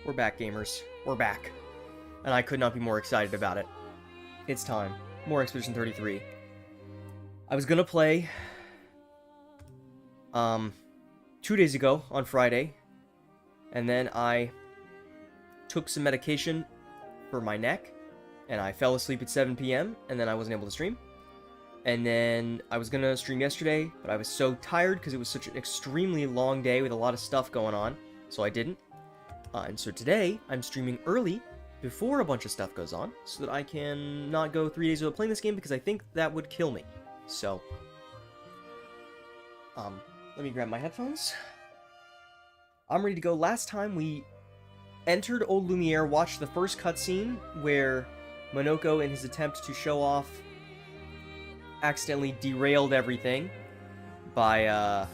We're back, gamers. We're back. And I could not be more excited about it. It's time. More Expedition 33. I was gonna play 2 days ago on Friday, and then I took some medication for my neck, and I fell asleep at 7 p.m., and then I wasn't able to stream. And then I was gonna stream yesterday, but I was so tired because it was such an extremely long day with a lot of stuff going on, so I didn't. And so today, I'm streaming early, before a bunch of stuff goes on, so that I can not go 3 days without playing this game, because I think that would kill me. So, let me grab my headphones. I'm ready to go. Last time we entered Old Lumiere, watched the first cutscene, where Monoko, in his attempt to show off, accidentally derailed everything by,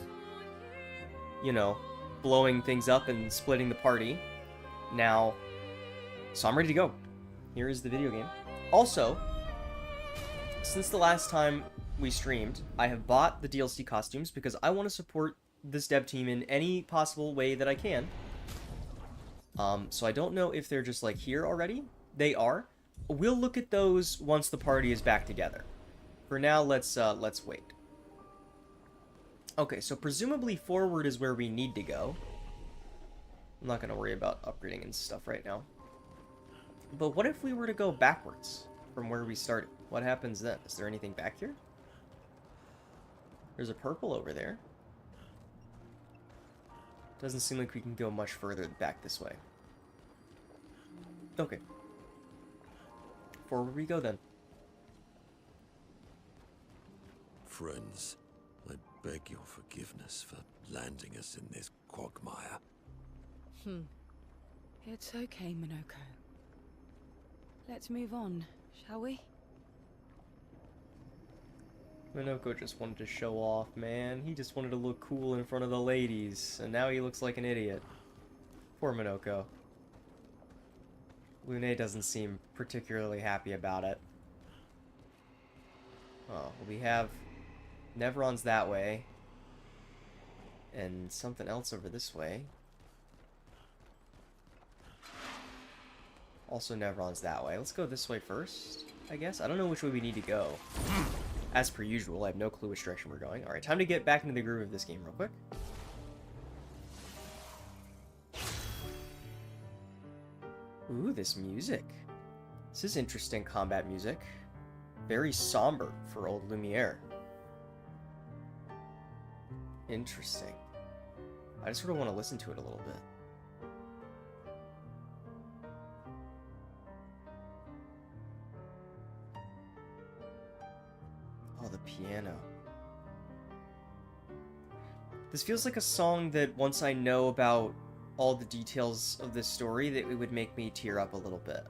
you know, blowing things up and splitting the party. Now, so I'm ready to go. Here is the video game. Also, since the last time we streamed, I have bought the DLC costumes because I want to support this dev team in any possible way that I can. So I don't know if they're just like here already. They are. We'll look at those once the party is back together. For now, let's wait. Okay, so presumably forward is where we need to go. I'm not going to worry about upgrading and stuff right now. But what if we were to go backwards from where we started? What happens then? Is there anything back here? There's a purple over there. Doesn't seem like we can go much further back this way. Okay. Forward we go then. Friends, I beg your forgiveness for landing us in this quagmire. It's okay, Monoko. Let's move on, shall we? Monoko just wanted to show off, man. He just wanted to look cool in front of the ladies, and now he looks like an idiot. Poor Monoko. Lune doesn't seem particularly happy about it. Oh, we have Nevron's that way, and something else over this way. Also Nevron's that way. Let's go this way first, I guess. I don't know which way we need to go. As per usual, I have no clue which direction we're going. Alright, time to get back into the groove of this game real quick. Ooh, this music. This is interesting combat music. Very somber for Old Lumiere. Interesting. I just sort of want to listen to it a little bit. Oh, the piano. This feels like a song that once I know about all the details of this story, that it would make me tear up a little bit.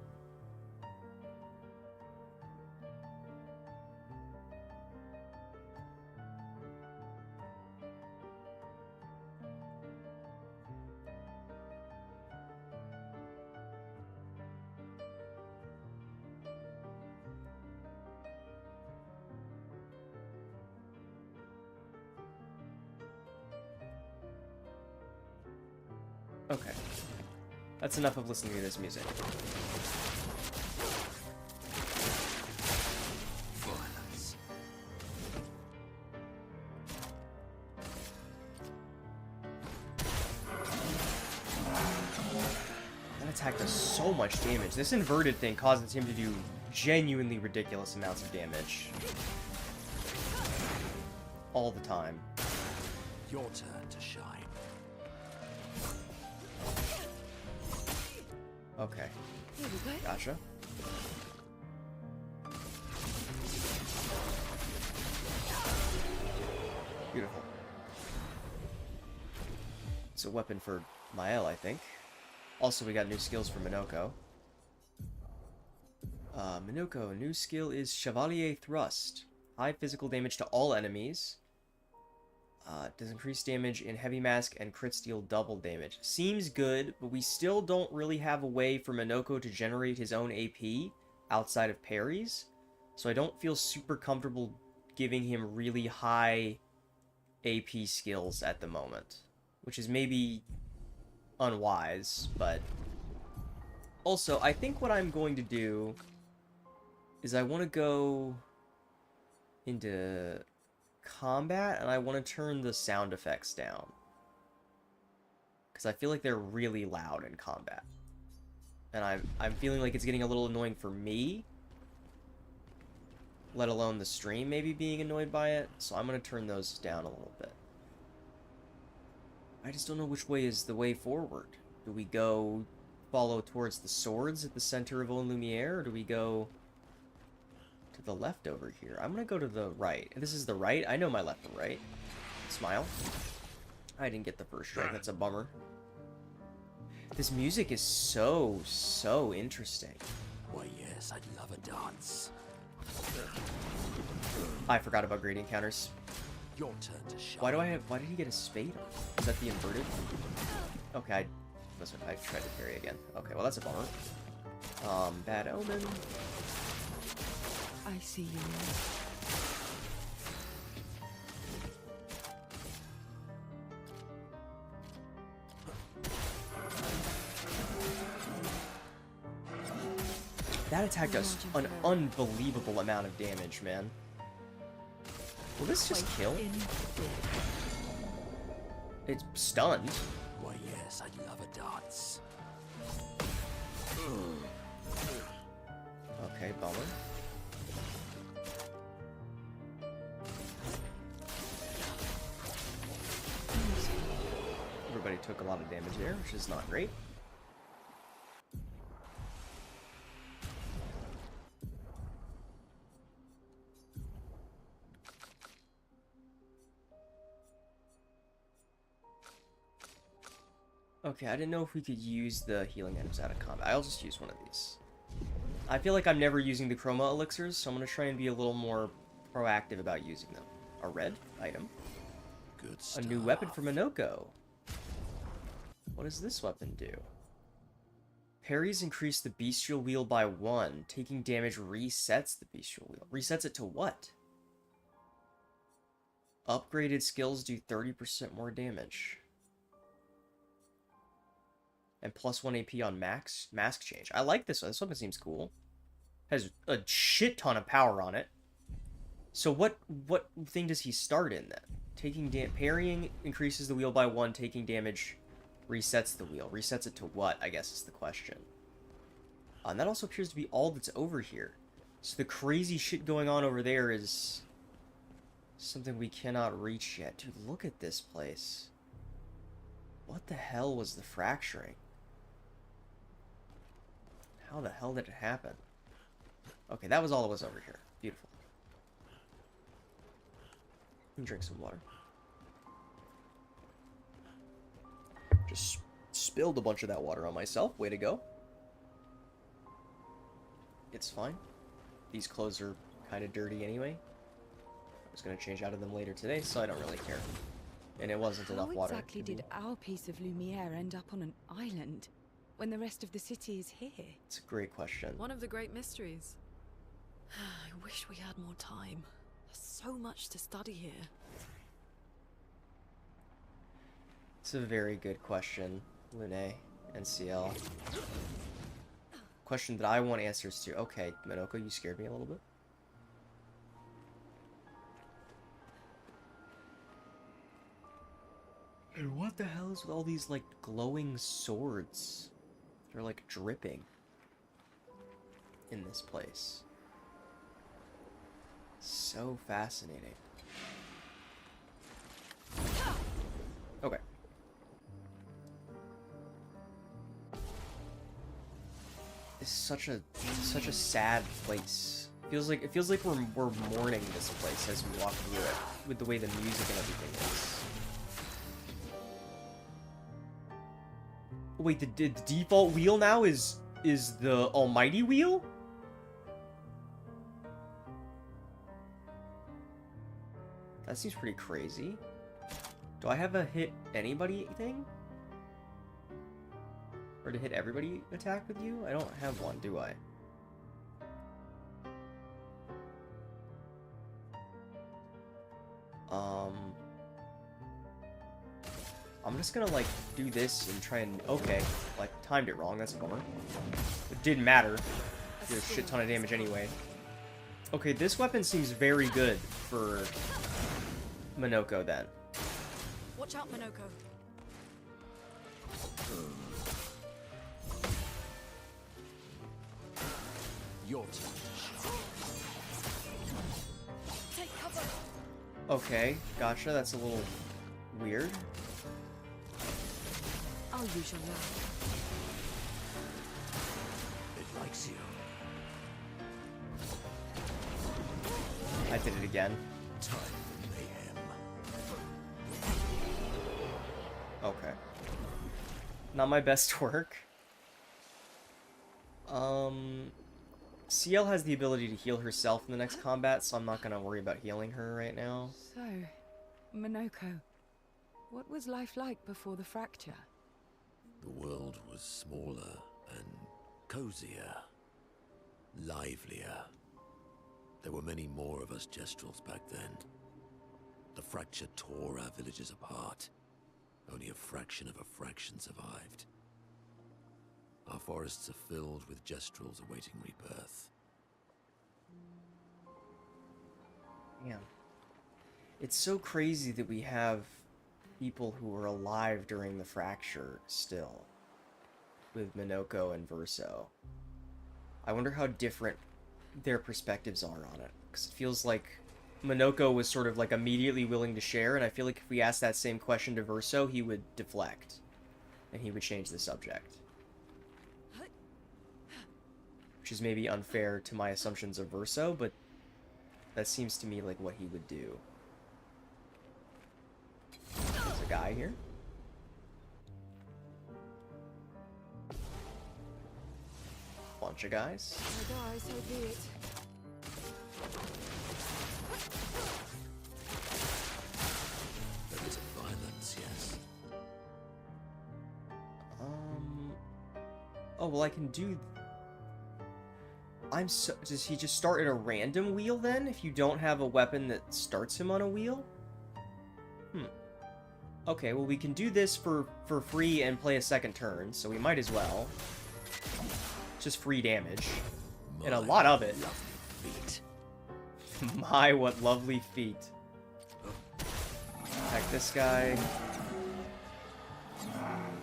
Okay. That's enough of listening to this music. Violence. That attack does so much damage. This inverted thing causes him to do genuinely ridiculous amounts of damage. All the time. Your turn to shine. Okay. Here we go. Gotcha. Beautiful. It's a weapon for Mael, I think. Also, we got new skills for Monoko. Monoko, new skill is Chevalier Thrust. High physical damage to all enemies. Does increase damage in Heavy Mask and Crit Steal double damage. Seems good, but we still don't really have a way for Monoko to generate his own AP outside of parries. So I don't feel super comfortable giving him really high AP skills at the moment. Which is maybe unwise, but Also, I think what I'm going to do is I want to go into combat, and I want to turn the sound effects down. Because I feel like they're really loud in combat. And I'm feeling like it's getting a little annoying for me, let alone the stream maybe being annoyed by it. So I'm going to turn those down a little bit. I just don't know which way is the way forward. Do we go follow towards the swords at the center of Old Lumiere, or do we go to the left over here? I'm going to go to the right. This is the right? I know my left and right. Smile. I didn't get the first strike. That's a bummer. This music is so interesting. Why, yes, I'd love a dance. I forgot about great encounters. Your turn to shine. Why did he get a spade on? Is that the inverted? Okay, I tried to parry again. Okay, well that's a bummer. Bad omen. I see you. That attack does an unbelievable amount of damage, man. Will this just kill? It's stunned. Why, yes, I'd love a dance. Okay, bummer. Everybody took a lot of damage there, which is not great. Okay, I didn't know if we could use the healing items out of combat. I'll just use one of these. I feel like I'm never using the chroma elixirs, so I'm going to try and be a little more proactive about using them. A red item. Good stuff. A new weapon for Minoko. What does this weapon do? Parries increase the bestial wheel by 1. Taking damage resets the bestial wheel. Resets it to what? Upgraded skills do 30% more damage. And plus 1 AP on mask change. I like this one. This weapon seems cool. Has a shit ton of power on it. So what thing does he start in then? Parrying increases the wheel by 1. Taking damage resets the wheel. Resets it to what, I guess is the question. And that also appears to be all that's over here. So the crazy shit going on over there is something we cannot reach yet. Dude, look at this place. What the hell was the fracturing? How the hell did it happen? Okay, that was all that was over here. Beautiful. Drink some water. Just spilled a bunch of that water on myself. Way to go. It's fine. These clothes are kind of dirty anyway. I was going to change out of them later today, so I don't really care. And it wasn't enough water. How exactly did our piece of Lumiere end up on an island when the rest of the city is here? It's a great question. One of the great mysteries. I wish we had more time. There's so much to study here. It's a very good question, Lune and CL. Question that I want answers to. Okay, Minoko, you scared me a little bit. And what the hell is with all these, like, glowing swords? They're, like, dripping in this place. So fascinating. Okay. It's such a sad place. It feels like we're mourning this place as we walk through it, with the way the music and everything is. Wait, the default wheel now is the almighty wheel? That seems pretty crazy. Do I have a hit anybody thing? Or to hit everybody attack with you? I don't have one, do I? I'm just gonna, like, do this and try and... Okay, like, timed it wrong, that's a bummer. It didn't matter. Did a shit ton of damage anyway. Okay, this weapon seems very good for Minoko, then. Watch out, Minoko. Your turn. Take cover. Okay, gotcha, that's a little weird. I'll use your love. It likes you. I did it again. Time for mayhem. Okay. Not my best work. CL has the ability to heal herself in the next combat, so I'm not gonna worry about healing her right now. So, Minoko, what was life like before the fracture? The world was smaller and cozier, livelier. There were many more of us Gestrels back then. The fracture tore our villages apart. Only a fraction of a fraction survived. Our forests are filled with Gestrels awaiting rebirth. Damn. It's so crazy that we have people who were alive during the fracture still. With Minoko and Verso. I wonder how different their perspectives are on it. Because it feels like Minoko was sort of like immediately willing to share, and I feel like if we asked that same question to Verso, he would deflect. And he would change the subject. Which is maybe unfair to my assumptions of Verso, but that seems to me like what he would do. There's a guy here. Bunch of guys. So die, so be it. There is a violence, yes. Oh, well, I can do... Does he just start at a random wheel, then? If you don't have a weapon that starts him on a wheel? Okay, well, we can do this for free and play a second turn, so we might as well. Just free damage. And a lot of it. Feet. My, what lovely feet. Attack this guy.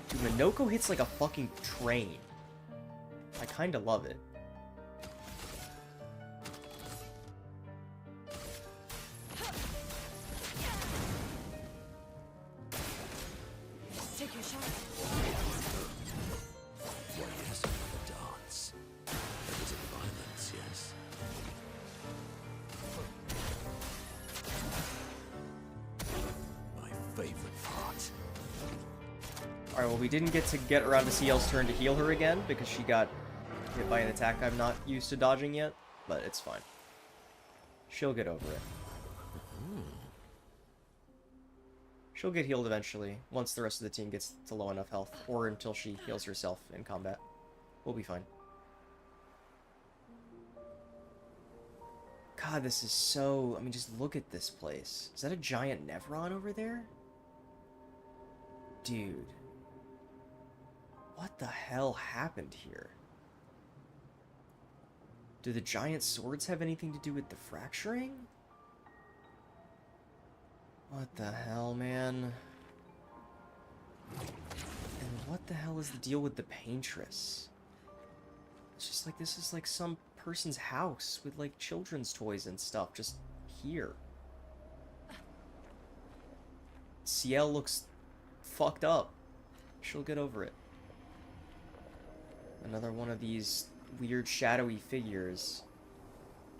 Dude, Minoko hits like a fucking train. I kinda love it. Take your shot. What is the dance? There is a violence, yes. My favorite part. Alright, well, we didn't get around to CL's turn to heal her again, because she got hit by an attack I'm not used to dodging yet, but it's fine. She'll get over it. She'll get healed eventually, once the rest of the team gets to low enough health, or until she heals herself in combat. We'll be fine. God, this is so... I mean, just look at this place. Is that a giant Nevron over there? Dude. What the hell happened here? Do the giant swords have anything to do with the fracturing? What the hell, man? And what the hell is the deal with the paintress? It's just like, this is like some person's house with like children's toys and stuff just here. CL looks fucked up. She'll get over it. Another one of these weird shadowy figures.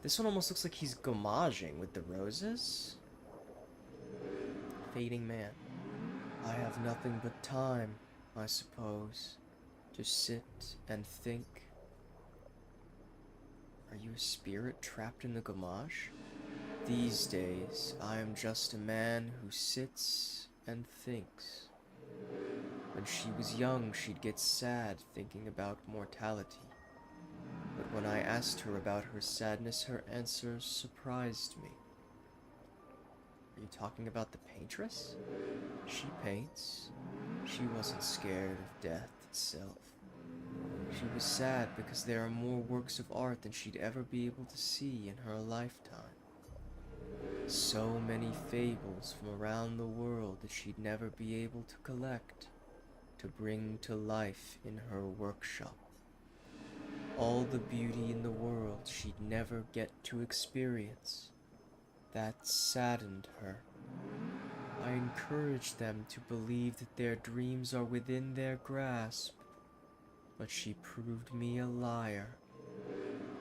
This one almost looks like he's gommaging with the roses. Fading man. I have nothing but time, I suppose, to sit and think. Are you a spirit trapped in the gommage? These days, I am just a man who sits and thinks. When she was young, she'd get sad thinking about mortality. But when I asked her about her sadness, her answers surprised me. Are you talking about the paintress? She paints. She wasn't scared of death itself. She was sad because there are more works of art than she'd ever be able to see in her lifetime. So many fables from around the world that she'd never be able to collect, to bring to life in her workshop. All the beauty in the world she'd never get to experience. That saddened her. I encouraged them to believe that their dreams are within their grasp, but she proved me a liar.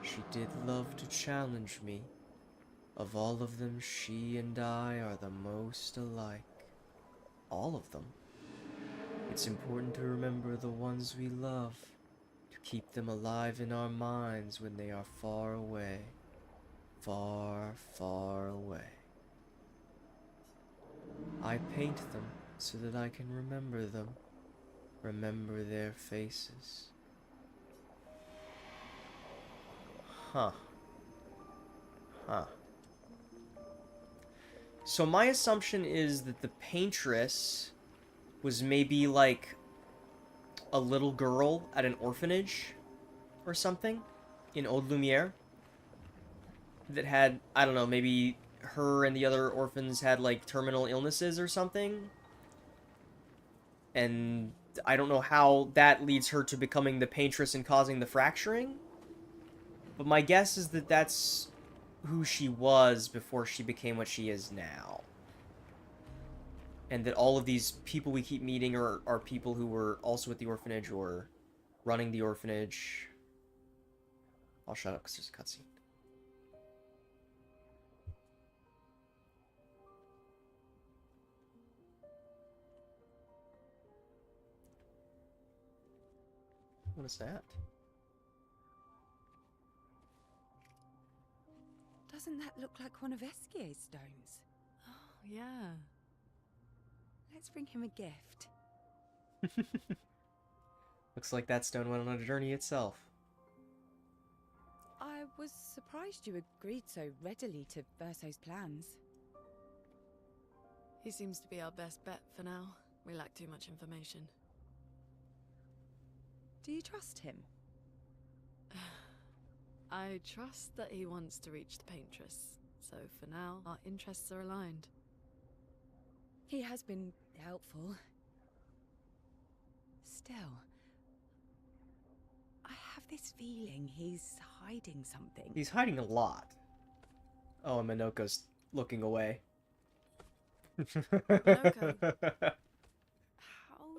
She did love to challenge me. Of all of them, she and I are the most alike. All of them. It's important to remember the ones we love, to keep them alive in our minds when they are far away. Far, far away. I paint them so that I can remember them. Remember their faces. Huh. Huh. So my assumption is that the paintress was maybe like a little girl at an orphanage or something in Old Lumiere that had, I don't know, maybe her and the other orphans had like terminal illnesses or something. And I don't know how that leads her to becoming the paintress and causing the fracturing. But my guess is that that's who she was before she became what she is now. And that all of these people we keep meeting are people who were also at the orphanage or running the orphanage. I'll shut up because there's a cutscene. What is that? Doesn't that look like one of Esquier's stones? Oh, yeah. Let's bring him a gift. Looks like that stone went on a journey itself. I was surprised you agreed so readily to Verso's plans. He seems to be our best bet for now. We lack too much information. Do you trust him? I trust that he wants to reach the paintress, so for now, our interests are aligned. He has been helpful. Still, I have this feeling he's hiding something. He's hiding a lot. Oh, and Minoko's looking away. Minoko.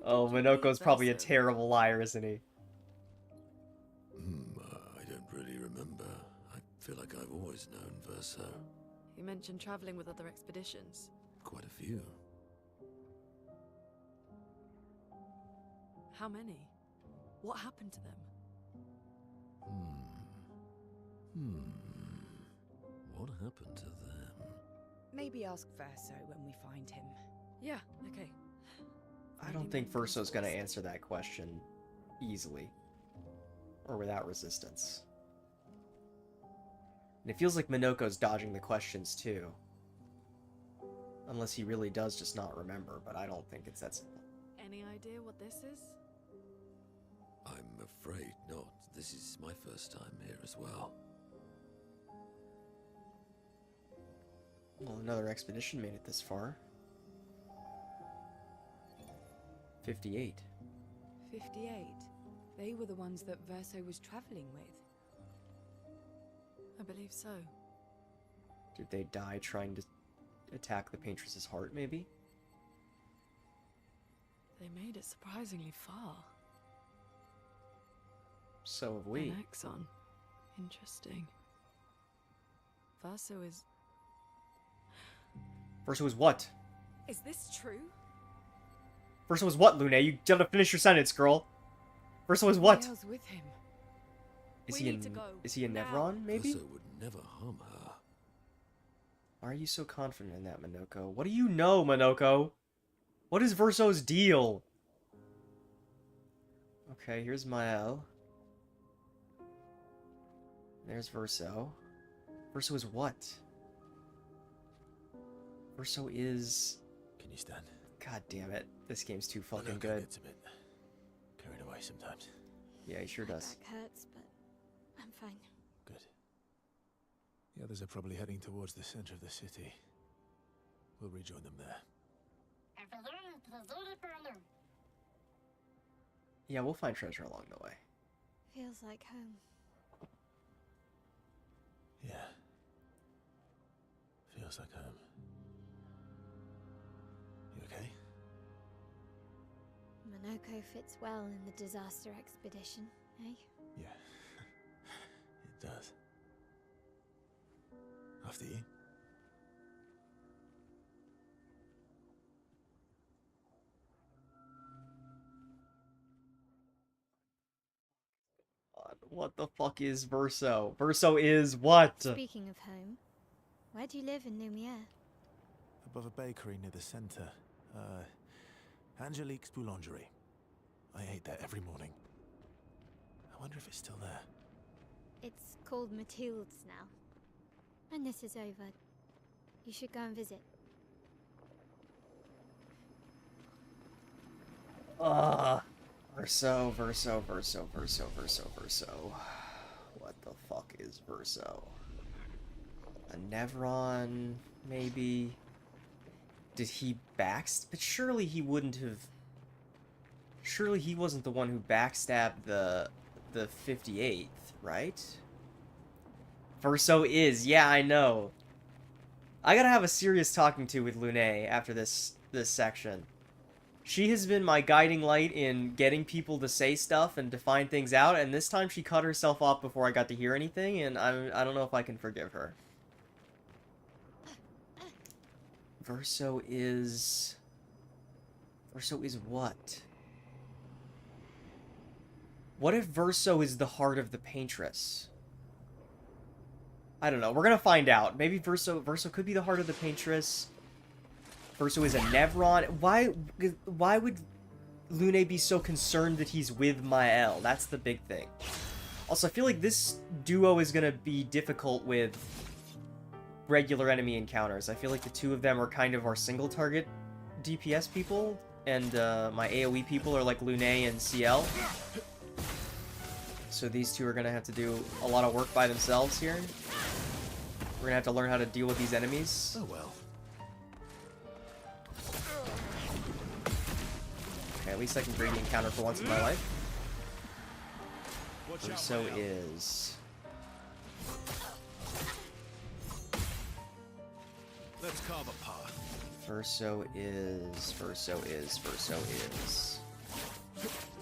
Oh, Minoko's probably a terrible liar, isn't he? I don't really remember. I feel like I've always known Verso. You mentioned traveling with other expeditions. Quite a few. How many? What happened to them? What happened to them? Maybe ask Verso when we find him. Yeah, okay. I don't think Verso's gonna answer that question easily. Or without resistance. And it feels like Minoko's dodging the questions too. Unless he really does just not remember, but I don't think it's that simple. Any idea what this is? I'm afraid not. This is my first time here as well. Well, another expedition made it this far. 58. 58. They were the ones that Verso was traveling with. I believe so. Did they die trying to attack the Paintress's heart, maybe? They made it surprisingly far. So have we. An Exxon. Interesting. Verso is... Verso was what? Is this true? Verso was what, Lune? You gotta finish your sentence, girl. Verso was what? Who else with him? Is We he need to in? go. Is he in Now. Nevron? Maybe. Verso would never harm her. Why are you so confident in that, Minoko? What do you know, Minoko? What is Verso's deal? Okay, here's Mael. There's Verso. Verso is what? Verso is... Can you stand? God damn it. This game's too My fucking loco good. gets a bit carried away sometimes. Yeah, he sure My does. back hurts, but I'm fine. Good. The others are probably heading towards the center of the city. We'll rejoin them there. Yeah, we'll find treasure along the way. Feels like home. Yeah. Feels like home. You okay? Monoko fits well in the disaster expedition, eh? Yeah. It does. After you. What the fuck is Verso? Verso is what? Speaking of home, where do you live in Lumiere? Above a bakery near the center. Angelique's Boulangerie. I ate there every morning. I wonder if it's still there. It's called Mathilde's now. When this is over, you should go and visit. Verso. What the fuck is Verso? A Nevron, maybe? Did he but surely he wouldn't have... Surely he wasn't the one who backstabbed the 58th, right? Verso is, yeah, I know. I gotta have a serious talking to with Lune after this section. She has been my guiding light in getting people to say stuff and to find things out, and this time she cut herself off before I got to hear anything, and I don't know if I can forgive her. Verso is what? What if Verso is the heart of the Paintress? I don't know. We're gonna find out. Maybe Verso could be the heart of the Paintress. Verso is a Nevron. Why would Lune be so concerned that he's with Mael? That's the big thing. Also, I feel like this duo is gonna be difficult with regular enemy encounters. I feel like the two of them are kind of our single target DPS people, and my AoE people are like Lune and CL. So these two are gonna have to do a lot of work by themselves here. We're gonna have to learn how to deal with these enemies. Oh well. Okay, at least I can bring the encounter for once in my life. Verso is... Let's carve a path. Verso is...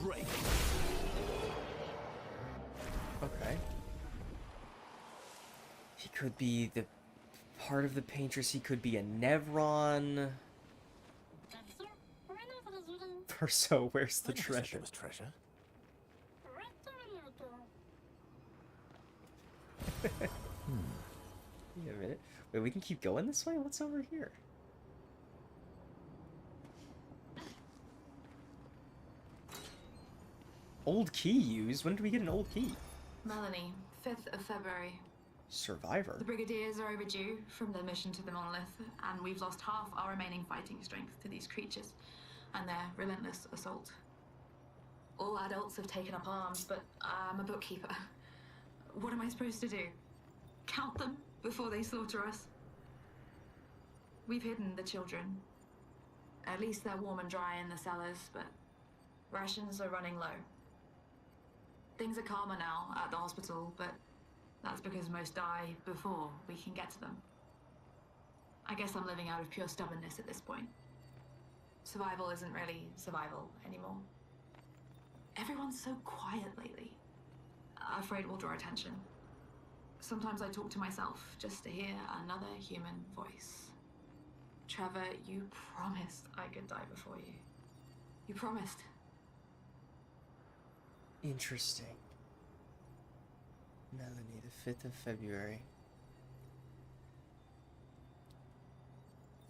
Break. Okay. He could be the part of the Paintress, he could be a Nevron. Verso, where's the treasure? There was treasure. Wait a minute. Wait, we can keep going this way? What's over here? Old key used? When did we get an old key? Melanie, 5th of February. Survivor? The Brigadiers are overdue from their mission to the Monolith, and we've lost half our remaining fighting strength to these creatures and their relentless assault. All adults have taken up arms, but I'm a bookkeeper. What am I supposed to do? Count them before they slaughter us? We've hidden the children. At least they're warm and dry in the cellars, but rations are running low. Things are calmer now at the hospital, but that's because most die before we can get to them. I guess I'm living out of pure stubbornness at this point. Survival isn't really survival anymore. Everyone's so quiet lately. Afraid we'll draw attention. Sometimes I talk to myself just to hear another human voice. Trevor, you promised I could die before you. You promised. Interesting. Melanie, the 5th of February.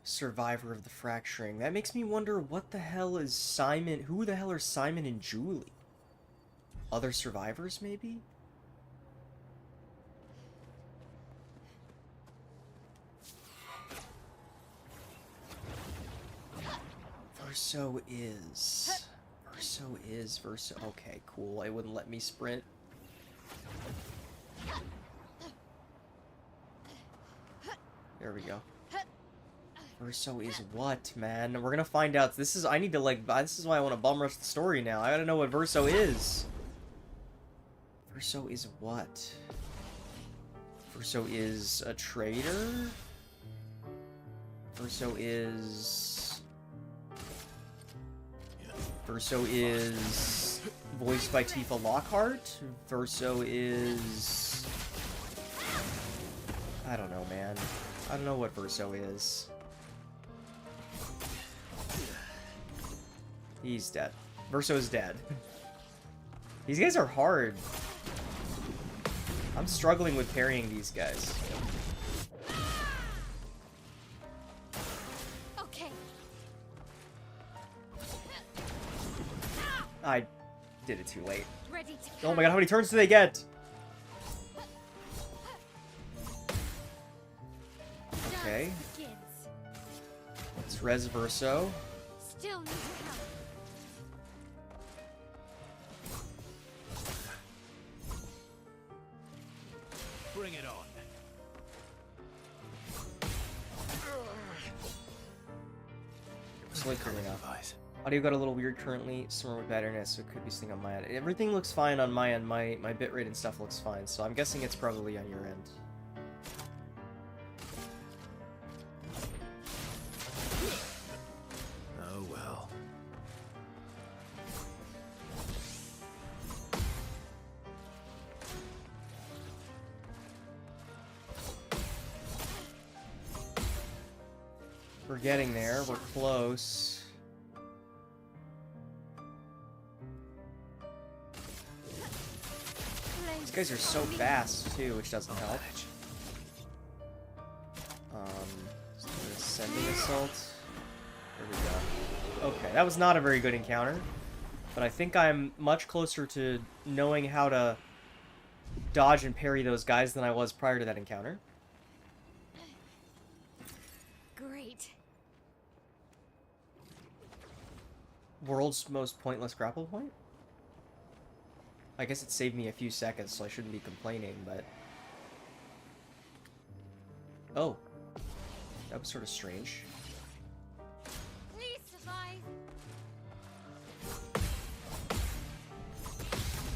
Survivor of the fracturing. That makes me wonder what the hell is Simon... Who the hell are Simon and Julie? Other survivors, maybe? Verso is. Verso. Okay, cool. It wouldn't let me sprint. There we go. Verso is what, man? We're gonna find out. This is. I need to, like. This is why I want to bum rush the story now. I gotta know what Verso is. Verso is what? Verso is a traitor? Verso is... Verso is voiced by Tifa Lockhart? Verso is... I don't know, man. I don't know what Verso is. He's dead. Verso is dead. These guys are hard. I'm struggling with parrying these guys. Okay. I did it too late. Ready to Oh my god, how many turns do they get? Okay. begins. Let's res Verso. Still need help. Bring it on. Slicker enough. Audio got a little weird currently, somewhere with bad internet, so it could be something on my end. Everything looks fine on my end. My bitrate and stuff looks fine, so I'm guessing it's probably on your end. Oh well. We're getting there. We're close. These guys are so fast, too, which doesn't help. Ascending Assault. There we go. Okay, that was not a very good encounter. But I think I'm much closer to knowing how to dodge and parry those guys than I was prior to that encounter. Great. World's most pointless grapple point? I guess it saved me a few seconds, so I shouldn't be complaining, but... Oh. That was sort of strange. Please survive.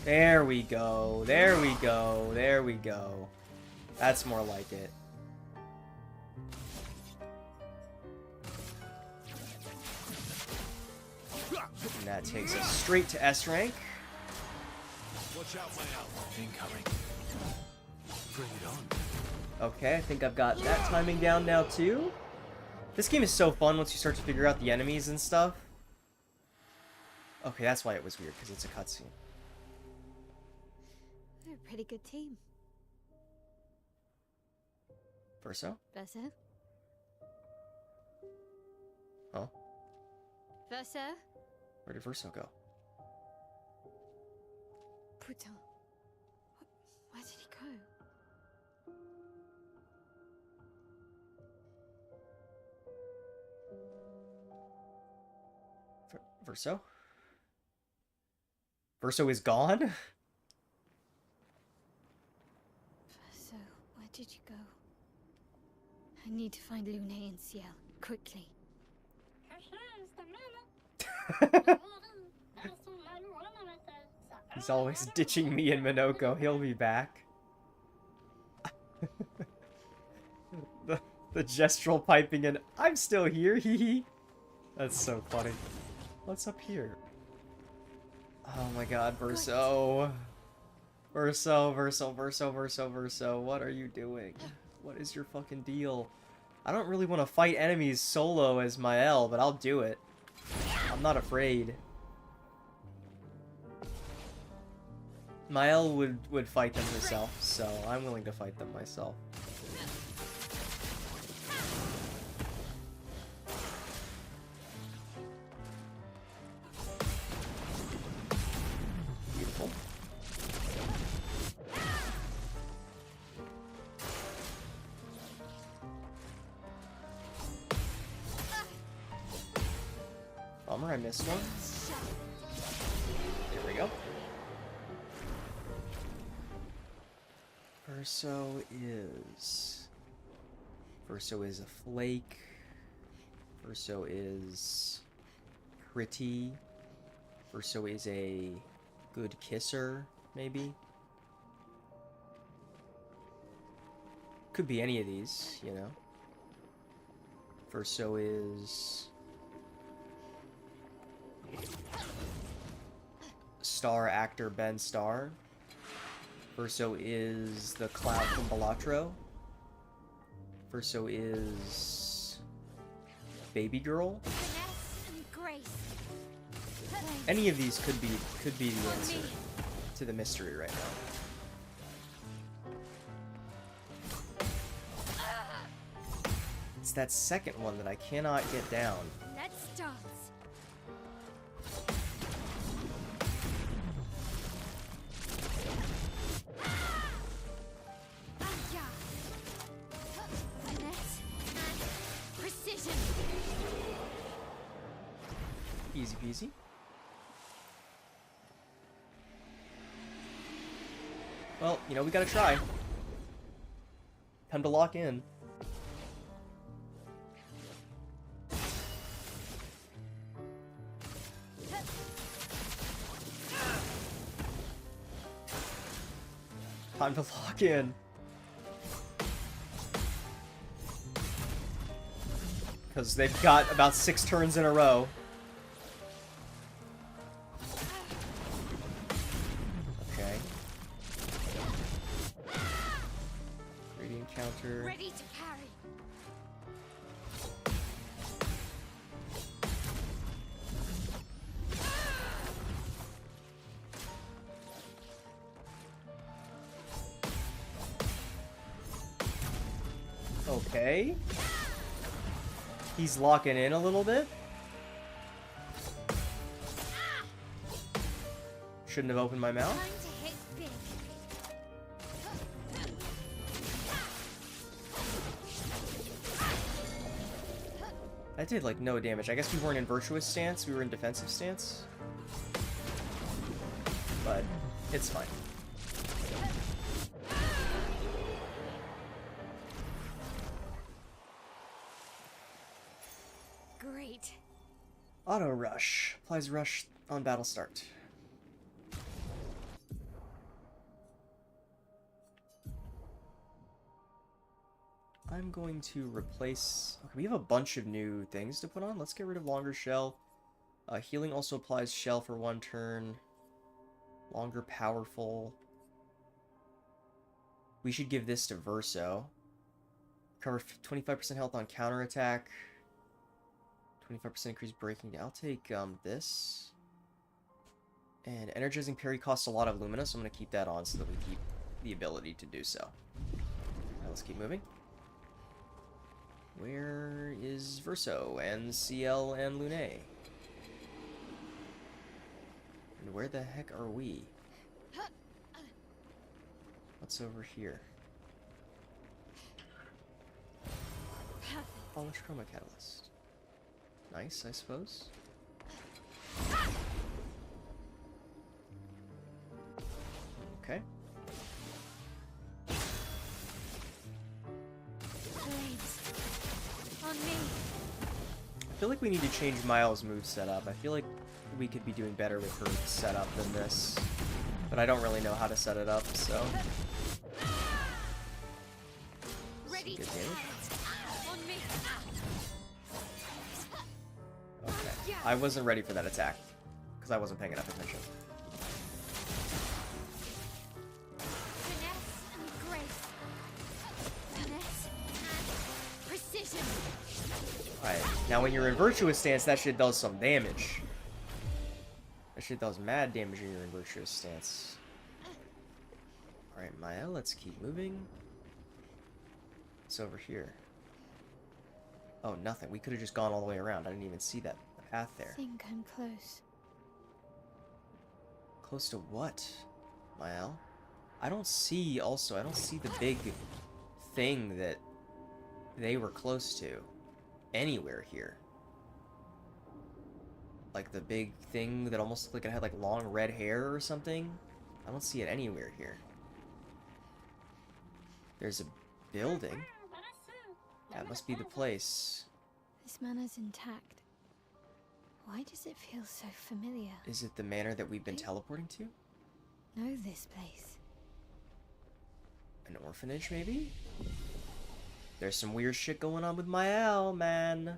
There we go. There we go. There we go. That's more like it. And that takes us straight to S rank. Watch out, my ally. Incoming. Bring it on. Okay, I think I've got that timing down now too. This game is so fun once you start to figure out the enemies and stuff. Okay, that's why it was weird, because it's a cutscene. They're a pretty good team. Verso? Verso? Huh? Verso? Where did Verso go? Putain. Where did he go? Verso? Verso is gone? Verso, where did you go? I need to find Lune and Ciel, quickly. He's always ditching me and Minoko. He'll be back. the gestural piping in. I'm still here, hee hee. That's so funny. What's up here? Oh my god, Verso. Verso. What are you doing? What is your fucking deal? I don't really want to fight enemies solo as Mael, but I'll do it. I'm not afraid. Mael would fight them herself, so I'm willing to fight them myself. Beautiful. I missed one. There we go. Verso is a flake. Verso is pretty. Verso is a good kisser, maybe. Could be any of these, you know. Verso is star actor Ben Starr. Verso is the cloud from Balatro. Verso is Baby Girl. Any of these could be the answer to the mystery right now. It's that second one that I cannot get down. Let's dance. Precision. Easy peasy. Well, you know, we gotta try. Time to lock in. Time to lock in. Because they've got about 6 turns in a row. Okay. Radiant counter. Ready to parry. Okay. He's locking in a little bit. Shouldn't have opened my mouth. Time to hit big. That did like no damage. I guess we weren't in virtuous stance, we were in defensive stance. But it's fine. Great. Auto rush. Applies rush on battle start. I'm going to replace... Okay, we have a bunch of new things to put on. Let's get rid of longer shell. Healing also applies shell for 1 turn. Longer powerful. We should give this to Verso. Cover 25% health on counterattack. 25% increase breaking. I'll take this. And energizing parry costs a lot of lumina, so I'm going to keep that on so that we keep the ability to do so. Alright, let's keep moving. Where is Verso and CL and Lune? And where the heck are we? What's over here? Polish Chroma Catalyst. Nice, I suppose. Okay. Blades. On me. I feel like we need to change Miles' move setup. I feel like we could be doing better with her setup than this. But I don't really know how to set it up, so... Ready Good to damage. fight. On me. Okay. I wasn't ready for that attack. Because I wasn't paying enough attention. Finesse and grace. Finesse and precision. Alright, now when you're in Virtuous Stance, that shit does some damage. That shit does mad damage when you're in Virtuous Stance. Alright, Maya, let's keep moving. What's over here? Oh, nothing. We could have just gone all the way around. I didn't even see that the path I there. think I'm close. Close to what, Mael? I don't see the big thing that they were close to anywhere here. Like the big thing that almost looked like it had like long red hair or something. I don't see it anywhere here. There's a building. That must be the place. This manor's intact. Why does it feel so familiar? Is it the manor that we've been teleporting to? Know this place. An orphanage, maybe? There's some weird shit going on with my owl, man.